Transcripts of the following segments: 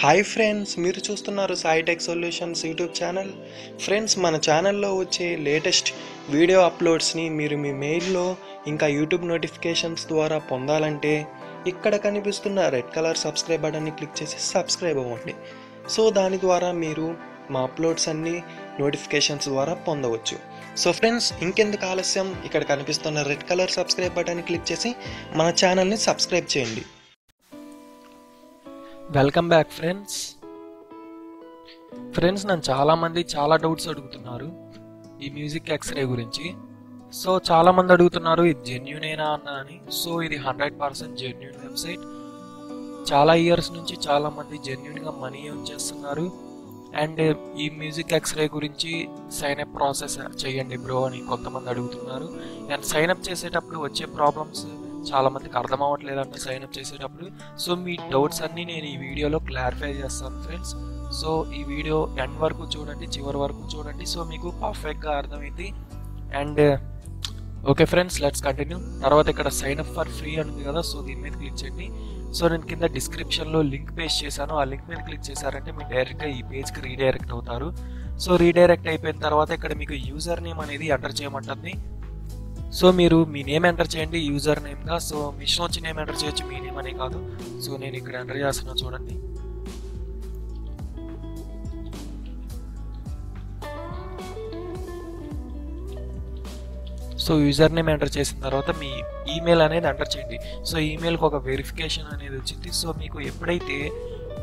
Hi friends, మీరు చూస్తున్నారు Sai tech solutions YouTube channel. Friends, మన ఛానల్లో వచ్చే లేటెస్ట్ వీడియో అప్లోడ్స్ని మీరు మీ మెయిల్లో ఇంకా యూట్యూబ్ నోటిఫికేషన్స్ ద్వారా పొందాలంటే ఇక్కడ కనిపిస్తున్న రెడ్ కలర్ సబ్స్క్రైబ్ బటన్ని క్లిక్ చేసి సబ్స్క్రైబ్ అవ్వండి. సో దాని ద్వారా మీరు మా అప్లోడ్స్ అన్నీ నోటిఫికేషన్స్ ద్వారా పొందవచ్చు. సో ఫ్రెండ్స్, ఇంకెందుకు ఆలస్యం, ఇక్కడ కనిపిస్తున్న రెడ్ కలర్ సబ్స్క్రైబ్ బటన్ని క్లిక్ చేసి మన ఛానల్ని సబ్స్క్రైబ్ చేయండి. Welcome back friends. నన్ను చాలామంది చాలా డౌట్స్ అడుగుతున్నారు ఈ మ్యూజిక్ ఎక్స్రే గురించి. సో చాలామంది అడుగుతున్నారు ఇది జెన్యూనేనా అని. సో ఇది 100% జెన్యూన్ వెబ్సైట్. చాలా ఇయర్స్ నుంచి చాలామంది జెన్యూన్గా మనీ ఎర్న్ చేస్తున్నారు. అండ్ ఈ మ్యూజిక్ ఎక్స్రే గురించి సైన్అప్ ప్రాసెస్ చేయండి బ్రో అని కొంతమంది అడుగుతున్నారు. అండ్ సైన్అప్ చేసేటప్పుడు వచ్చే ప్రాబ్లమ్స్ చాలా మందికి అర్థం అవ్వట్లేదంటే సైన్అప్ చేసేటప్పుడు. సో మీ డౌట్స్ అన్నీ నేను ఈ వీడియోలో క్లారిఫై చేస్తాను ఫ్రెండ్స్. సో ఈ వీడియో ఎండ్ వరకు చూడండి, చివరి వరకు చూడండి. సో మీకు పర్ఫెక్ట్గా అర్థమైంది. And okay friends, let's continue. తర్వాత ఇక్కడ సైన్అప్ ఫర్ ఫ్రీ ఉంది కదా, సో దీని మీద క్లిక్ చేయండి. సో నేను కింద డిస్క్రిప్షన్లో లింక్ పేస్ట్ చేశాను. ఆ లింక్ మీద క్లిక్ చేశారంటే మీరు డైరెక్ట్గా ఈ పేజ్కి రీడైరెక్ట్ అవుతారు. సో రీడైరెక్ట్ అయిపోయిన తర్వాత ఇక్కడ మీకు యూజర్ నేమ్ అనేది ఎంటర్ చేయమంటుంది. సో మీరు మీ నేమ్ ఎంటర్ చేయండి యూజర్ నేమ్గా. సో మీ ఇష్టం వచ్చి నేమ్ ఎంటర్ చేయొచ్చు, మీ నేమ్ అనే కాదు. సో నేను ఇక్కడ ఎంటర్ చేస్తున్నా చూడండి. సో యూజర్ నేమ్ ఎంటర్ చేసిన తర్వాత మీ ఈమెయిల్ అనేది ఎంటర్ చేయండి. సో ఈమెయిల్కి ఒక వెరిఫికేషన్ అనేది వచ్చింది. సో మీకు ఎప్పుడైతే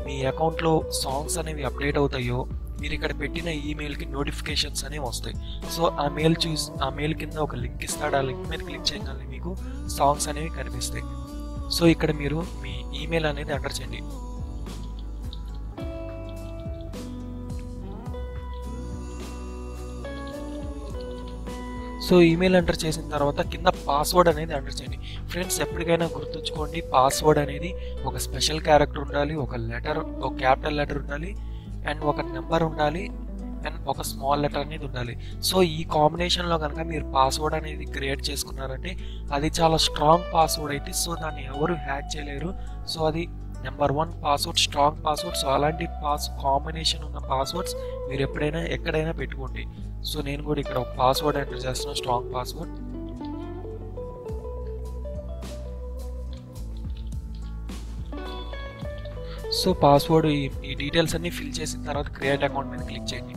మీ అకౌంట్లో సాంగ్స్ అనేవి అప్డేట్ అవుతాయో మీరు ఇక్కడ పెట్టిన ఈమెయిల్కి నోటిఫికేషన్స్ అనేవి వస్తాయి. సో ఆ మెయిల్ కింద ఒక లింక్ ఇస్తాడు. ఆ లింక్ మీద క్లిక్ చేయగానే మీకు సాంగ్స్ అనేవి కనిపిస్తాయి. సో ఇక్కడ మీరు మీ ఈమెయిల్ అనేది ఎంటర్ చేయండి. సో ఈమెయిల్ ఎంటర్ చేసిన తర్వాత కింద పాస్వర్డ్ అనేది ఎంటర్ చేయండి. ఫ్రెండ్స్, ఎప్పటికైనా గుర్తుంచుకోండి, పాస్వర్డ్ అనేది ఒక స్పెషల్ క్యారెక్టర్ ఉండాలి, ఒక క్యాపిటల్ లెటర్ ఉండాలి, అండ్ ఒక నెంబర్ ఉండాలి, అండ్ ఒక స్మాల్ లెటర్ అనేది ఉండాలి. సో ఈ కాంబినేషన్లో కనుక మీరు పాస్వర్డ్ అనేది క్రియేట్ చేసుకున్నారంటే అది చాలా స్ట్రాంగ్ పాస్వర్డ్ అయితే. సో దాన్ని ఎవరు హ్యాక్ చేయలేరు. సో అది number 1 password, strong password. So అలాంటి కాంబినేషన్ ఉన్న పాస్వర్డ్స్ మీరు ఎప్పుడైనా ఎక్కడైనా పెట్టుకోండి. సో నేను కూడా ఇక్కడ ఒక పాస్వర్డ్ ఎంటర్ చేస్తున్నాను, స్ట్రాంగ్ పాస్వర్డ్. సో పాస్వర్డ్ ఈ డీటెయిల్స్ అన్ని ఫిల్ చేసిన తర్వాత క్రియేట్ అకౌంట్ మీద క్లిక్ చేయండి.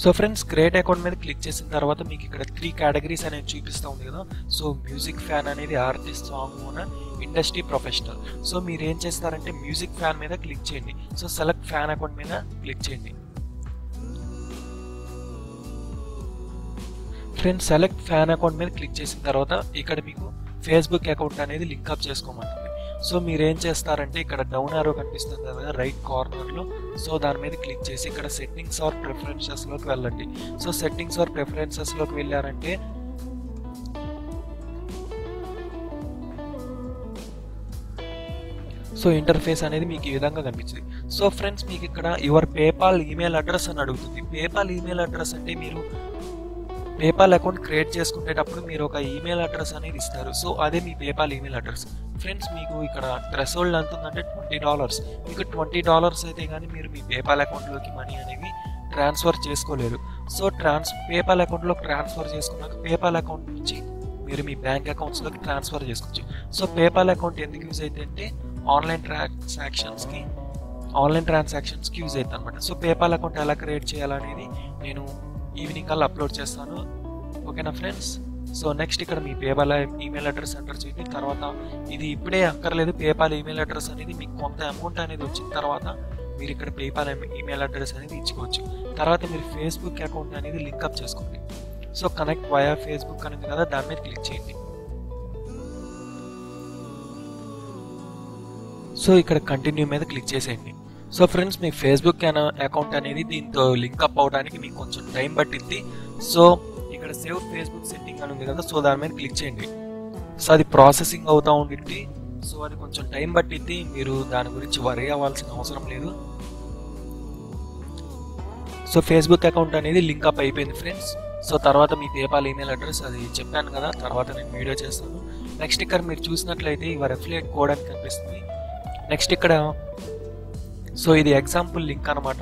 సో ఫ్రెండ్స్, క్రియేట్ అకౌంట్ మీద క్లిక్ చేసిన తర్వాత మీకు ఇక్కడ 3 కేటగిరీస్ అనేది చూపిస్తూ ఉంది కదా. సో మ్యూజిక్ ఫ్యాన్ అనేది, artist, song owner, industry professional. So మీరు ఏం చేస్తారంటే మ్యూజిక్ ఫ్యాన్ మీద క్లిక్ చేయండి. సో సెలెక్ట్ ఫ్యాన్ అకౌంట్ మీద క్లిక్ చేయండి. ఫ్రెండ్స్, సెలెక్ట్ ఫ్యాన్ అకౌంట్ మీద క్లిక్ చేసిన తర్వాత ఇక్కడ మీకు ఫేస్బుక్ అకౌంట్ అనేది లింక్అప్ చేసుకోమంటుంది. సో మీరు ఏం చేస్తారంటే ఇక్కడ డౌన్ ఆరో కనిపిస్తుంది కదా రైట్ కార్నర్లో. సో దాని మీద క్లిక్ చేసి ఇక్కడ సెట్టింగ్స్ ఆర్ ప్రిఫరెన్సెస్లోకి వెళ్ళండి. సో సెట్టింగ్స్ ఆర్ ప్రిఫరెన్సెస్లోకి వెళ్ళారంటే సో ఇంటర్ఫేస్ అనేది మీకు ఈ విధంగా కనిపించింది. సో ఫ్రెండ్స్, మీకు ఇక్కడ యువర్ పేపాల్ ఈమెయిల్ అడ్రస్ అని అడుగుతుంది. పేపాల్ ఈమెయిల్ అడ్రస్ అంటే మీరు పేపాల్ అకౌంట్ క్రియేట్ చేసుకునేటప్పుడు మీరు ఒక ఈమెయిల్ అడ్రస్ అనేది ఇస్తారు. సో అదే మీ పేపాల్ ఈమెయిల్ అడ్రస్. ఫ్రెండ్స్, మీకు ఇక్కడ థ్రెషోల్డ్ ఎంత ఉందంటే $20. మీకు $20 అయితే కానీ మీరు మీ పేపాల్ అకౌంట్లోకి మనీ అనేవి ట్రాన్స్ఫర్ చేసుకోలేరు. సో పేపాల్ అకౌంట్లోకి ట్రాన్స్ఫర్ చేసుకున్నాక పేపాల్ అకౌంట్ నుంచి మీరు మీ బ్యాంక్ అకౌంట్స్లోకి ట్రాన్స్ఫర్ చేసుకోవచ్చు. సో పేపాల్ అకౌంట్ ఎందుకు యూజ్ అవుతుంది అంటే ఆన్లైన్ ట్రాన్సాక్షన్స్కి యూజ్ అవుతుంది అనమాట. సో పేపాల్ అకౌంట్ ఎలా క్రియేట్ చేయాలనేది నేను ఈవినింగ్ కల్లా అప్లోడ్ చేస్తాను. ఓకేనా ఫ్రెండ్స్? సో నెక్స్ట్ ఇక్కడ మీ పేపాల్ ఈమెయిల్ అడ్రస్ ఎంటర్ చేయండి. తర్వాత ఇది ఇప్పుడే అక్కర్లేదు, పేపాల్ ఈమెయిల్ అడ్రస్ అనేది మీకు కొంత అమౌంట్ అనేది వచ్చిన తర్వాత మీరు ఇక్కడ పేపాల్ ఈమెయిల్ అడ్రస్ అనేది ఇచ్చుకోవచ్చు. తర్వాత మీరు ఫేస్బుక్ అకౌంట్ అనేది లింక్అప్ చేసుకోండి. సో కనెక్ట్ వయా ఫేస్బుక్ అనేది కదా, దాని మీద క్లిక్ చేయండి. సో ఇక్కడ కంటిన్యూ మీద క్లిక్ చేసేయండి. సో ఫ్రెండ్స్, మీ ఫేస్బుక్ అకౌంట్ అనేది దీంతో లింక్అప్ అవడానికి మీకు కొంచెం టైం పట్టింది. సో ఇక్కడ సేవ్ ఫేస్బుక్ సెట్టింగ్ అని ఉంది కదా, సో దాని మీద క్లిక్ చేయండి. సో అది ప్రాసెసింగ్ అవుతూ ఉండిద్ది. సో అది కొంచెం టైం పట్టిద్ది, మీరు దాని గురించి వరీ అవ్వాల్సిన అవసరం లేదు. సో ఫేస్బుక్ అకౌంట్ అనేది లింక్అప్ అయిపోయింది ఫ్రెండ్స్. సో తర్వాత మీ పేపాల్ ఈమెయిల్ అడ్రస్ అది చెప్పాను కదా, తర్వాత నేను వీడియో చేస్తాను. నెక్స్ట్ ఇక్కడ మీరు చూసినట్లయితే యువర్ అఫిలియేట్ కోడ్ అని కనిపిస్తుంది. నెక్స్ట్ ఇక్కడ సో ఇది ఎగ్జాంపుల్ లింక్ అనమాట.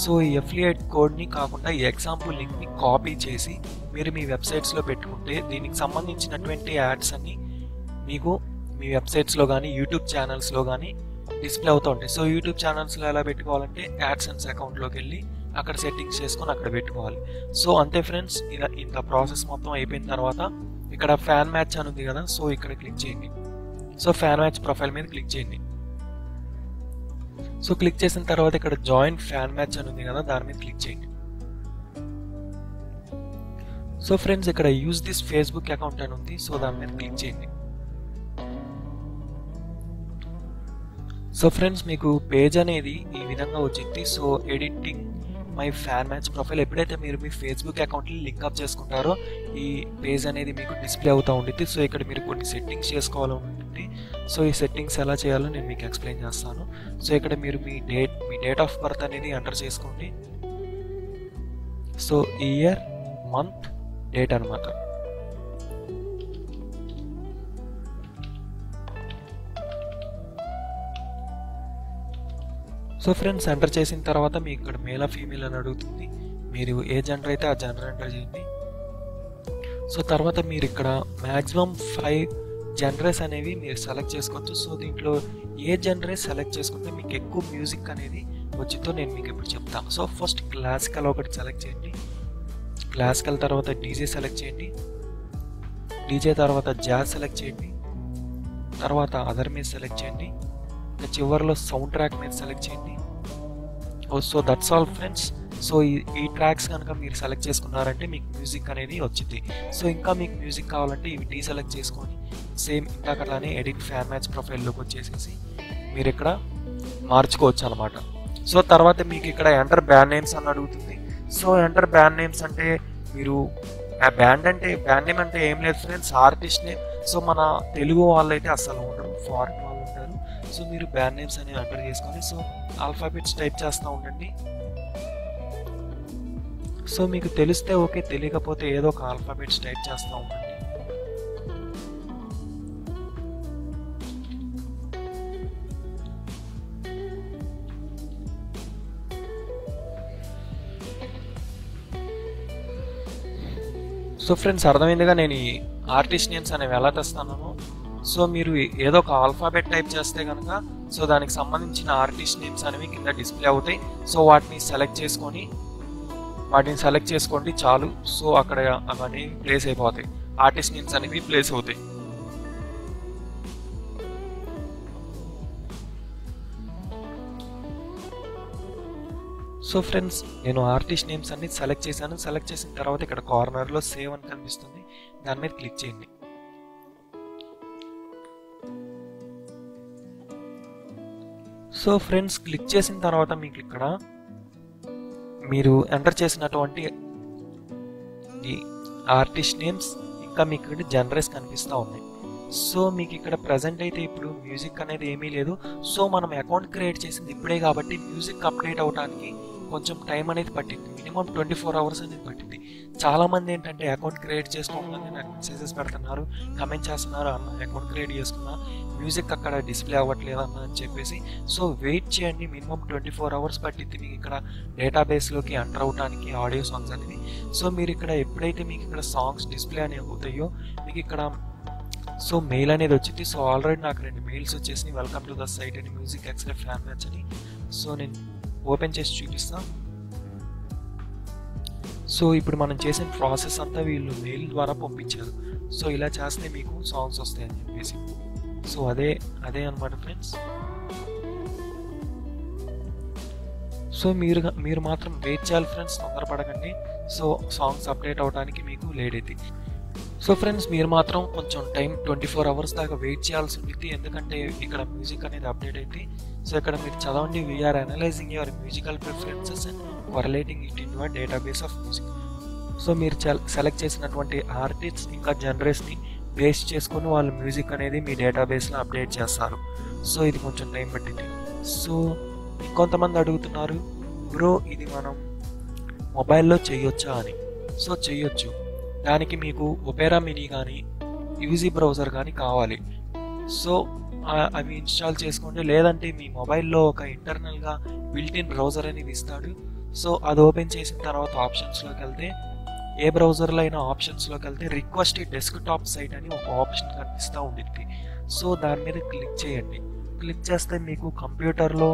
సో ఈ అఫిలియేట్ కోడ్ని కాకుండా ఈ ఎగ్జాంపుల్ లింక్ని కాపీ చేసి మీరు మీ వెబ్సైట్స్లో పెట్టుకుంటే దీనికి సంబంధించినటువంటి యాడ్స్ అన్ని మీకు మీ వెబ్సైట్స్లో కానీ యూట్యూబ్ ఛానల్స్లో కానీ డిస్ప్లే అవుతూ ఉంటాయి. సో యూట్యూబ్ ఛానల్స్లో ఎలా పెట్టుకోవాలంటే యాడ్సెన్స్ అకౌంట్లోకి వెళ్ళి అక్కడ సెట్టింగ్స్ చేసుకొని అక్కడ పెట్టుకోవాలి. సో అంతే ఫ్రెండ్స్, ఇలా ఇంత ప్రాసెస్ మొత్తం అయిపోయిన తర్వాత ఇక్కడ ఫ్యాన్ మ్యాచ్ అని ఉంది కదా, సో ఇక్కడ క్లిక్ చేయండి. సో ఫ్యాన్ మ్యాచ్ ప్రొఫైల్ మీద క్లిక్ చేయండి. సో క్లిక్ చేసిన తర్వాత ఇక్కడ జాయిన్ ఫ్యాన్ మ్యాచ్ అని ఉంది కదా, దాని మీద క్లిక్ చేయండి. సో ఫ్రెండ్స్ ఇక్కడ యూజ్ దిస్ ఫేస్బుక్ అకౌంట్ అని ఉంది, సో దాని మీద క్లిక్ చేయండి. సో ఫ్రెండ్స్ మీకు పేజ్ అనేది ఈ విధంగా వచ్చింది. So editing my fan match profile, ఎప్పుడైతే మీరు మీ ఫేస్బుక్ అకౌంట్ని లింక్అప్ చేసుకుంటారో ఈ పేజ్ అనేది మీకు డిస్ప్లే అవుతూ ఉంటుంది. సో ఇక్కడ మీరు కొన్ని సెట్టింగ్స్ చేసుకోవాలని ఉంటుంది. సో ఈ సెట్టింగ్స్ ఎలా చేయాలో నేను మీకు ఎక్స్ప్లెయిన్ చేస్తాను. సో ఇక్కడ మీరు మీ డేట్ ఆఫ్ బర్త్ అనేది ఎంటర్ చేసుకోండి. సో ఇయర్, మంత్, డేట్ అనమాట. సో ఫ్రెండ్స్ ఎంటర్ చేసిన తర్వాత మీకు ఇక్కడ మేల్ ఫీమేల్ అని అడుగుతుంది. మీరు ఏ జెండర్ అయితే ఆ జెండర్ ఎంటర్ చేయండి. సో తర్వాత మీరు ఇక్కడ మ్యాక్సిమం 5 జెండర్స్ అనేవి మీరు సెలెక్ట్ చేసుకోవచ్చు. సో దీంట్లో ఏ జెండరే సెలెక్ట్ చేసుకుంటే మీకు ఎక్కువ మ్యూజిక్ అనేది వచ్చిందో నేను మీకు ఇప్పుడు చెప్తాను. సో ఫస్ట్ క్లాసికల్ ఒకటి సెలెక్ట్ చేయండి. క్లాసికల్ తర్వాత డీజే సెలెక్ట్ చేయండి. డీజే తర్వాత జాజ్ సెలెక్ట్ చేయండి. తర్వాత అదర్ మీద సెలెక్ట్ చేయండి. ఇంకా చివరిలో సౌండ్ ట్రాక్ మీద సెలెక్ట్ చేయండి. So that's all friends. So ఈ ట్రాక్స్ కనుక మీరు సెలెక్ట్ చేసుకున్నారంటే మీకు మ్యూజిక్ అనేది వచ్చింది. సో ఇంకా మీకు మ్యూజిక్ కావాలంటే ఇవి డీసెలెక్ట్ చేసుకొని సేమ్ ఇందాకట్లానే ఎడిట్ ఫ్యాన్ మ్యాచ్ ప్రొఫైల్లోకి వచ్చేసేసి మీరు ఇక్కడ మార్చుకోవచ్చు అనమాట. సో తర్వాత మీకు ఇక్కడ ఎంటర్ బ్యాండ్ నేమ్స్ అని అడుగుతుంది. సో ఎంటర్ బ్యాండ్ నేమ్స్ అంటే మీరు బ్యాండ్ నేమ్ అంటే ఏం లేదు ఫ్రెండ్స్, ఆర్టిస్ట్ నేమ్. సో మన తెలుగు వాళ్ళు అయితే అసలు ఉండరు, ఫారిన్ వాళ్ళు ఉంటారు. సో మీరు బ్యాండ్ నేమ్స్ అనేవి ఎంటర్ చేసుకొని సో ఆల్ఫాబెట్స్ టైప్ చేస్తూ ఉండండి. సో మీకు తెలిస్తే ఓకే, తెలియకపోతే ఏదో ఒక ఆల్ఫాబెట్స్ టైప్ చేస్తూ ఉండండి. సో ఫ్రెండ్స్ అర్థమైందిగా నేను ఈ ఆర్టిస్ట్ నేమ్స్ అనేవి ఎలా తెస్తాను. సో మీరు ఏదో ఒక ఆల్ఫాబెట్ టైప్ చేస్తే కనుక సో దానికి సంబంధించిన ఆర్టిస్ట్ నేమ్స్ అనేవి కింద డిస్ప్లే అవుతాయి. సో వాటిని సెలెక్ట్ చేసుకోండి చాలు. సో అక్కడ అవన్నీ ప్లేస్ అయిపోతాయి, ఆర్టిస్ట్ నేమ్స్ అనేవి ప్లేస్ అవుతాయి. సో ఫ్రెండ్స్ నేను ఆర్టిస్ట్ నేమ్స్ అన్ని సెలెక్ట్ చేశాను. సెలెక్ట్ చేసిన తర్వాత ఇక్కడ కార్నర్లో సేవ్ అని కనిపిస్తుంది, దాని మీద క్లిక్ చేయండి. సో ఫ్రెండ్స్ క్లిక్ చేసిన తర్వాత మీకు ఇక్కడ మీరు ఎంటర్ చేసినటువంటి ఈ ఆర్టిస్ట్ నేమ్స్ ఇంకా మీకు ఇక్కడ జనరేస్ కనిపిస్తూ ఉన్నాయి. సో మీకు ఇక్కడ ప్రజెంట్ అయితే ఇప్పుడు మ్యూజిక్ అనేది ఏమీ లేదు. సో మనం అకౌంట్ క్రియేట్ చేసింది ఇప్పుడే కాబట్టి మ్యూజిక్ అప్డేట్ అవడానికి కొంచెం టైం అనేది పట్టింది. మినిమం 24 hours అనేది పట్టింది. చాలామంది ఏంటంటే అకౌంట్ క్రియేట్ చేసుకోవాలని నాకు మెసేజెస్ పెడుతున్నారు, కమెంట్ చేస్తున్నారు, అన్న అకౌంట్ క్రియేట్ చేసుకున్నా మ్యూజిక్ అక్కడ డిస్ప్లే అవ్వట్లేదు అన్న అని చెప్పేసి. సో వెయిట్ చేయండి, మినిమం 24 hours పట్టింది మీకు ఇక్కడ డేటాబేస్లోకి ఎంటర్ అవడానికి ఆడియో సాంగ్స్ అనేది. సో మీరు ఇక్కడ ఎప్పుడైతే మీకు ఇక్కడ సాంగ్స్ డిస్ప్లే అనేవి అవుతాయో మీకు ఇక్కడ సో మెయిల్ అనేది వచ్చింది. సో ఆల్రెడీ నాకు 2 మెయిల్స్ వచ్చేసి వెల్కమ్ టు ద సైట్ అని మ్యూజిక్ ఎక్స్రే ఫ్యాన్ మ్యాచ్ అని. సో నేను ఓపెన్ చేసి చూపిస్తాను. సో ఇప్పుడు మనం చేసిన ప్రాసెస్ అంతా వీళ్ళు మెయిల్ ద్వారా పంపించారు. సో ఇలా చేస్తే మీకు సాంగ్స్ వస్తాయని చెప్పేసి. సో అదే అనమాట ఫ్రెండ్స్. సో మీరు మాత్రం వెయిట్ చేయాలి ఫ్రెండ్స్, తొందరపడకండి. సో సాంగ్స్ అప్డేట్ అవడానికి మీకు లేట్ అవుతుంది. సో ఫ్రెండ్స్ మీరు మాత్రం కొంచెం టైం 24 hours దాకా వెయిట్ చేయాల్సి ఉంటుంది, ఎందుకంటే ఇక్కడ మ్యూజిక్ అనేది అప్డేట్ అయింది. సో ఇక్కడ మీరు చదవండి, we're analysing your musical preferences and correlating it in your database of music. So మీరు సెలెక్ట్ చేసినటువంటి ఆర్టిస్ట్ ఇంకా జనరేస్ని బేస్ చేసుకొని వాళ్ళు మ్యూజిక్ అనేది మీ డేటాబేస్లో అప్డేట్ చేస్తారు. సో ఇది కొంచెం టైం పట్టింది. సో ఇంకొంతమంది అడుగుతున్నారు, బ్రో ఇది మనం మొబైల్లో చేయొచ్చా అని. సో చేయొచ్చు. దానికి మీకు ఒపేరా మినీ కానీ యూజీ బ్రౌజర్ కానీ కావాలి. సో అవి ఇన్స్టాల్ చేసుకోండి. లేదంటే మీ మొబైల్లో ఒక ఇంటర్నల్గా బిల్ట్-ఇన్ బ్రౌజర్ అనేది ఇస్తాడు. సో అది ఓపెన్ చేసిన తర్వాత ఆప్షన్స్లోకి వెళ్తే, ఏ బ్రౌజర్లో అయినా ఆప్షన్స్లోకి వెళ్తే రిక్వెస్ట్ డెస్క్టాప్ సైట్ అని ఒక ఆప్షన్ కనిపిస్తూ ఉండిద్ది. సో దాని మీద క్లిక్ చేయండి. క్లిక్ చేస్తే మీకు కంప్యూటర్లో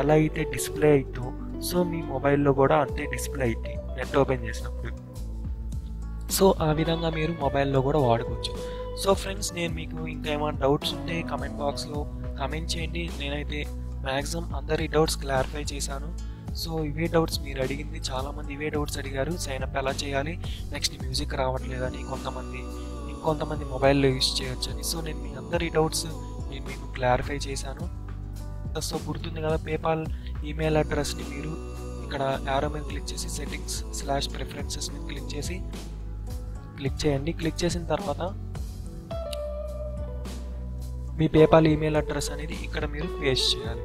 ఎలా అయితే డిస్ప్లే అయిద్దో సో మీ మొబైల్లో కూడా అంతే డిస్ప్లే అయింది నెట్ ఓపెన్ చేసినప్పుడు. సో ఆ విధంగా మీరు మొబైల్లో కూడా వాడుకోవచ్చు. సో ఫ్రెండ్స్, నేను మీకు ఇంకా ఏమైనా డౌట్స్ ఉంటే కమెంట్ బాక్స్లో కమెంట్ చేయండి. నేనైతే మ్యాక్సిమం అందరి డౌట్స్ క్లారిఫై చేశాను. సో ఇవే డౌట్స్ మీరు అడిగింది, చాలామంది ఇవే డౌట్స్ అడిగారు. సైన్అప్ ఎలా చేయాలి, నెక్స్ట్ మ్యూజిక్ రావట్లేదని, ఇంకొంతమంది మొబైల్లో యూజ్ చేయొచ్చని. సో నేను మీ అందరి డౌట్స్ నేను మీకు క్లారిఫై చేశాను. సో గుర్తుంది కదా, పేపాల్ ఈమెయిల్ అడ్రస్ని మీరు ఇక్కడ యారో మీద క్లిక్ చేసి settings/preferences మీద క్లిక్ చేయండి. క్లిక్ చేసిన తర్వాత మీ పేపాల్ ఈమెయిల్ అడ్రస్ అనేది ఇక్కడ మీరు పేస్ట్ చేయాలి.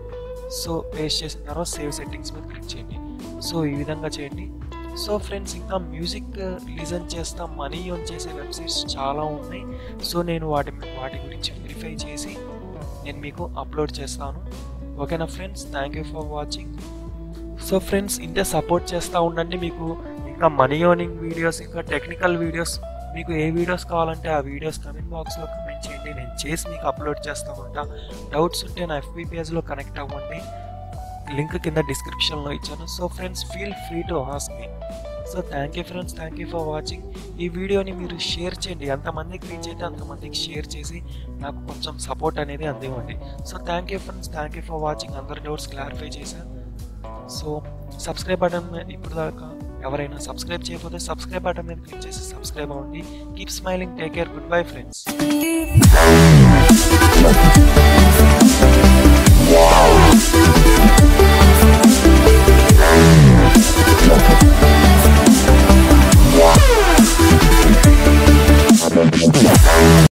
సో పేస్ట్ చేసిన తర్వాత సేవ్ సెట్టింగ్స్ మీద క్లిక్ చేయండి. సో ఈ విధంగా చేయండి. సో ఫ్రెండ్స్, ఇంకా మ్యూజిక్ లిజన్ చేస్తా మనీ ఎర్న్ చేసే వెబ్సైట్స్ చాలా ఉన్నాయి. సో నేను వాటి గురించి వెరిఫై చేసి నేను మీకు అప్లోడ్ చేస్తాను. ఓకేనా friends, thank you for watching. So friends, ఇంతే సపోర్ట్ చేస్తూ ఉండండి. మీకు ఇంకా మనీ ఎర్నింగ్ వీడియోస్, ఇంకా టెక్నికల్ వీడియోస్, మీకు ఏ వీడియోస్ కావాలంటే ఆ వీడియోస్ కమెంట్ బాక్స్లో కమెంట్ చేయండి. నేను చేసి మీకు అప్లోడ్ చేస్తూ ఉంటా. డౌట్స్ ఉంటే నా FB పేజ్లో కనెక్ట్ అవ్వండి. లింక్ కింద డిస్క్రిప్షన్లో ఇచ్చాను. So friends, feel free to ask me. So thank you friends, thank you for watching. ఈ వీడియోని మీరు షేర్ చేయండి. ఎంతమందికి రీచ్ అయితే అంతమందికి షేర్ చేసి నాకు కొంచెం సపోర్ట్ అనేది అందివ్వండి. So thank you friends, thank you for watching. అందరి డౌట్స్ క్లారిఫై చేశాను. సో సబ్స్క్రైబ్ బటన్ ఇప్పుడు దాకా ఎవరైనా సబ్స్క్రైబ్ చేయకపోతే సబ్స్క్రైబ్ బటన్ మీద క్లిక్ చేసి సబ్స్క్రైబ్ అవ్వండి. Keep smiling, take care, goodbye friends.